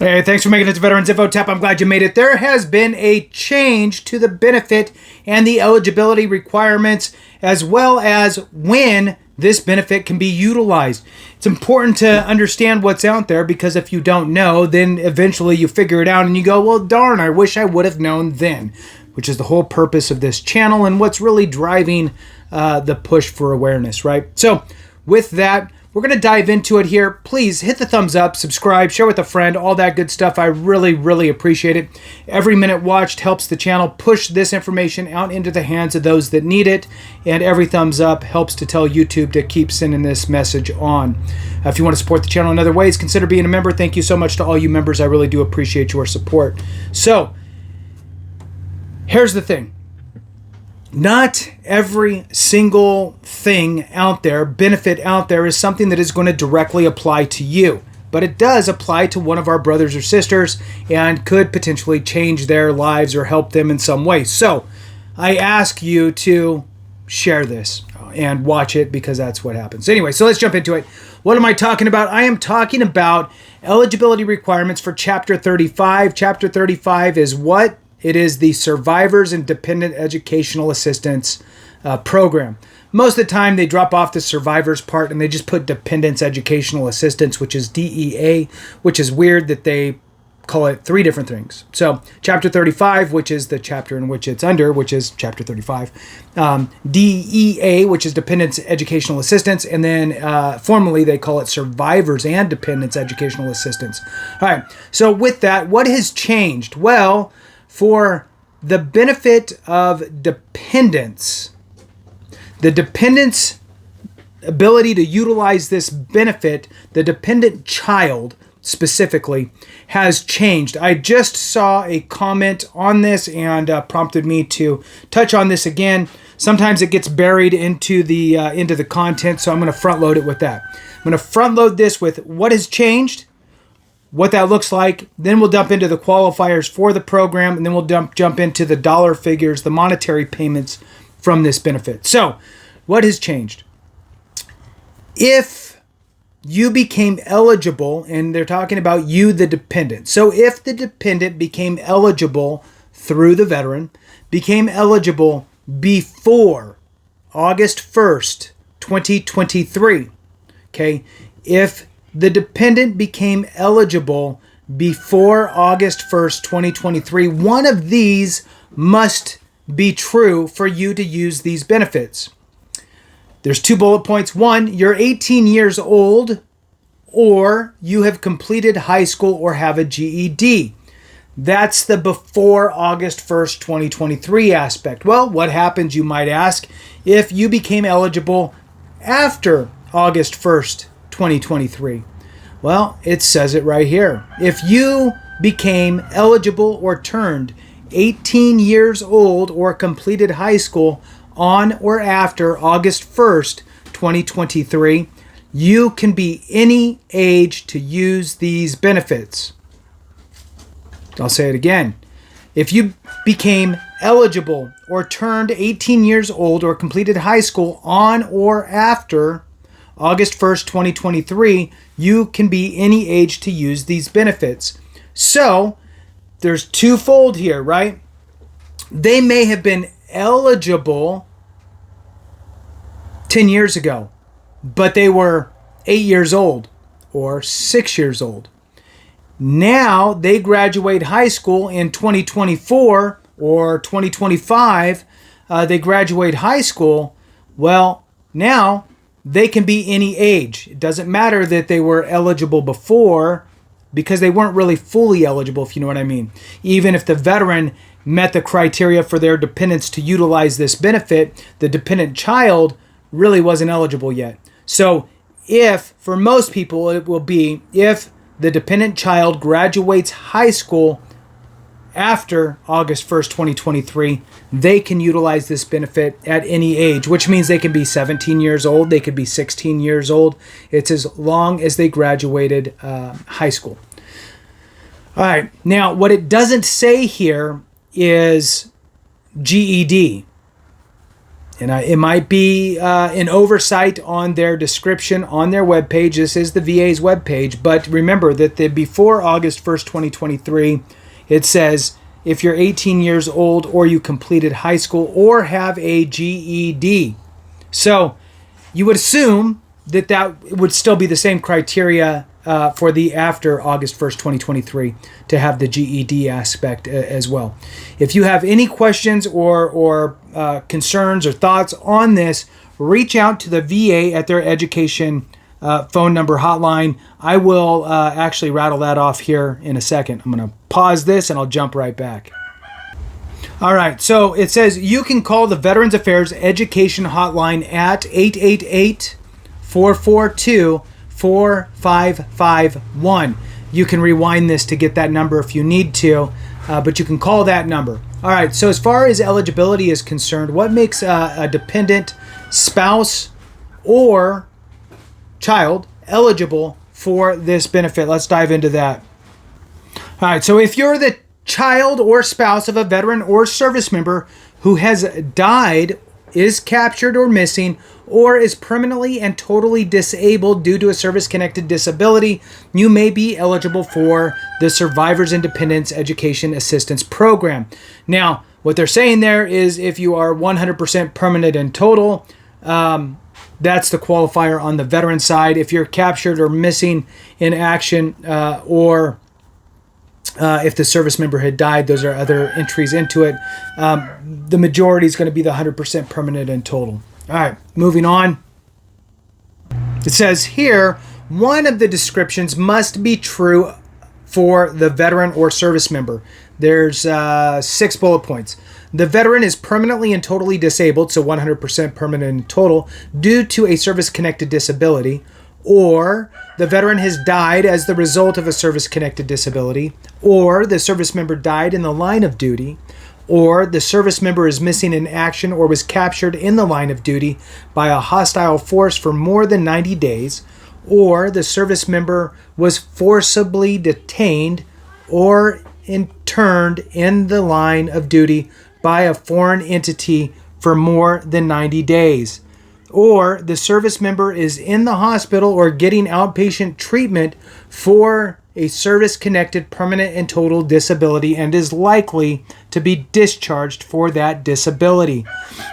Hey, thanks for making it to Veterans Info Tap. I'm glad you made it. There has been a change to the benefit and the eligibility requirements, as well as when this benefit can be utilized. It's important to understand what's out there, because if you don't know, then eventually you figure it out and you go, well, darn, I wish I would have known then, which is the whole purpose of this channel and what's really driving the push for awareness, right? So with that, we're going to dive into it here. Please hit the thumbs up, subscribe, share with a friend, all that good stuff. I really, really appreciate it. Every minute watched helps the channel push this information out into the hands of those that need it. And every thumbs up helps to tell YouTube to keep sending this message on. If you want to support the channel in other ways, consider being a member. Thank you so much to all you members. I really do appreciate your support. So, here's the thing. Not every single thing out there, benefit out there, is something that is going to directly apply to you. But it does apply to one of our brothers or sisters and could potentially change their lives or help them in some way. So I ask you to share this and watch it, because that's what happens. Anyway, so let's jump into it. What am I talking about? I am talking about eligibility requirements for Chapter 35. Chapter 35 is what? It is the Survivors and Dependent Educational Assistance program. Most of the time they drop off the survivors part and they just put Dependents Educational Assistance, which is DEA, which is weird that they call it three different things. So Chapter 35, which is the chapter in which it's under, which is Chapter 35. DEA, which is Dependents Educational Assistance. And then formally they call it Survivors and Dependents Educational Assistance. All right, so with that, what has changed? Well, for the benefit of dependents, the dependent's ability to utilize this benefit, the dependent child specifically, has changed. I just saw a comment on this and prompted me to touch on this again. Sometimes it gets buried into the content, so I'm going to front load it with that. I'm going to front load this with what has changed, what that looks like. Then we'll dump into the qualifiers for the program, and then we'll jump into the dollar figures, the monetary payments from this benefit. So, what has changed? If you became eligible, and they're talking about you, the dependent. So, if the dependent became eligible through the veteran, became eligible before August 1st, 2023, okay, if the dependent became eligible before August 1st, 2023, one of these must be true for you to use these benefits. There's two bullet points. One, you're 18 years old, or you have completed high school or have a GED. That's the before August 1st, 2023 aspect. Well, what happens, you might ask, if you became eligible after August 1st, 2023? Well, it says it right here. If you became eligible or turned 18 years old or completed high school on or after August 1st, 2023, you can be any age to use these benefits. I'll say it again. If you became eligible or turned 18 years old or completed high school on or after August 1st, 2023, you can be any age to use these benefits. So, there's twofold here, right? They may have been eligible 10 years ago, but they were 8 years old or 6 years old. Now, they graduate high school in 2024 or 2025. They graduate high school. Well, now they can be any age. It doesn't matter that they were eligible before, because they weren't really fully eligible, if you know what I mean. Even if the veteran met the criteria for their dependents to utilize this benefit, the dependent child really wasn't eligible yet. So if, for most people, it will be if the dependent child graduates high school after August 1st, 2023, they can utilize this benefit at any age, which means they can be 17 years old, they could be 16 years old. It's as long as they graduated high school. All right, now what it doesn't say here is GED. And it might be an oversight on their description on their webpage. This is the VA's webpage. But remember that before August 1st, 2023, it says if you're 18 years old or you completed high school or have a GED. So you would assume that would still be the same criteria for the after August 1st, 2023 to have the GED aspect as well. If you have any questions or concerns or thoughts on this, reach out to the VA at their education phone number hotline. I will actually rattle that off here in a second. I'm going to pause this and I'll jump right back. All right, so it says you can call the Veterans Affairs Education Hotline at 888-442-4551. You can rewind this to get that number if you need to, but you can call that number. All right, so as far as eligibility is concerned, what makes a dependent spouse or child eligible for this benefit? Let's dive into that. All right, so if you're the child or spouse of a veteran or service member who has died, is captured or missing, or is permanently and totally disabled due to a service-connected disability, you may be eligible for the Survivors and Dependents Education Assistance Program. Now, what they're saying there is if you are 100% permanent and total, that's the qualifier on the veteran side. If you're captured or missing in action, or if the service member had died, those are other entries into it. The majority is going to be the 100% permanent and total. All right, moving on. It says here, one of the descriptions must be true for the veteran or service member. There's 6 bullet points. The veteran is permanently and totally disabled, so 100% permanent and total, due to a service-connected disability, or the veteran has died as the result of a service-connected disability, or the service member died in the line of duty, or the service member is missing in action or was captured in the line of duty by a hostile force for more than 90 days, or the service member was forcibly detained or interned in the line of duty by a foreign entity for more than 90 days. Or the service member is in the hospital or getting outpatient treatment for a service-connected permanent and total disability and is likely to be discharged for that disability.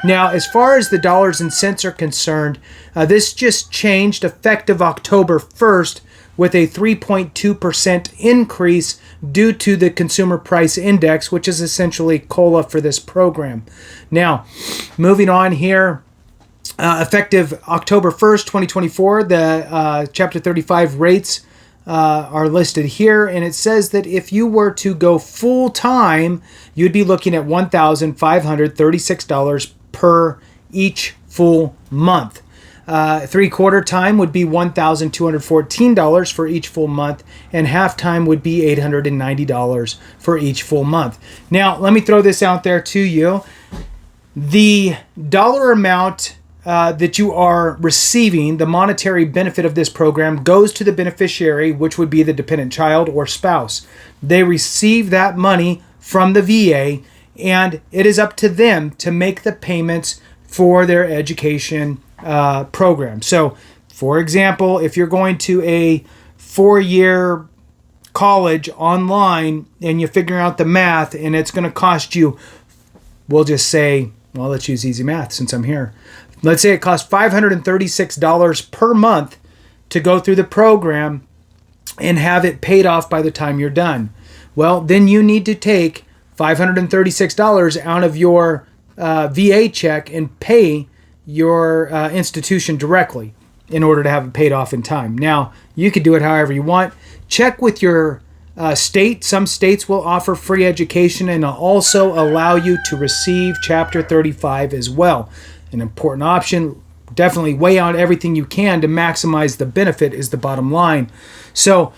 Now, as far as the dollars and cents are concerned, this just changed effective October 1st with a 3.2% increase due to the Consumer Price Index, which is essentially COLA for this program. Now, moving on here, effective October 1st, 2024, the Chapter 35 rates are listed here, and it says that if you were to go full-time, you'd be looking at $1,536 per each full month. 3/4 time would be $1,214 for each full month, and half time would be $890 for each full month. Now, let me throw this out there to you. The dollar amount that you are receiving, the monetary benefit of this program, goes to the beneficiary, which would be the dependent child or spouse. They receive that money from the VA, and it is up to them to make the payments for their education program. So, for example, if you're going to a 4-year college online and you figure out the math and it's going to cost you, we'll just say, well, let's use easy math since I'm here. Let's say it costs $536 per month to go through the program and have it paid off by the time you're done. Well, then you need to take $536 out of your VA check and pay your institution directly in order to have it paid off in time. Now, you could do it however you want. Check with your state. Some states will offer free education and also allow you to receive Chapter 35 as well. An important option. Definitely weigh out everything you can to maximize the benefit is the bottom line. So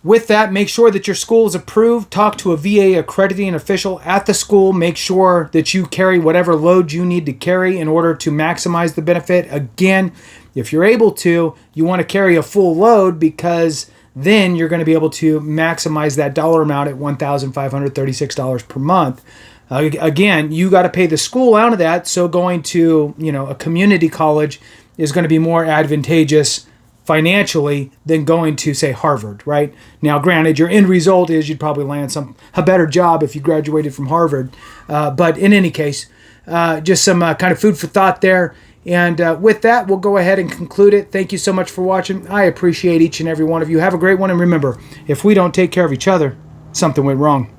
with that, make sure that your school is approved. Talk to a VA accrediting official at the school. Make sure that you carry whatever load you need to carry in order to maximize the benefit. Again, if you're able to, you want to carry a full load because then you're going to be able to maximize that dollar amount at $1,536 per month. Again, you got to pay the school out of that, so going to, a community college is going to be more advantageous financially than going to, say, Harvard, right? Now, granted, your end result is you'd probably land a better job if you graduated from Harvard. But in any case, just some kind of food for thought there. And with that, we'll go ahead and conclude it. Thank you so much for watching. I appreciate each and every one of you. Have a great one. And remember, if we don't take care of each other, something went wrong.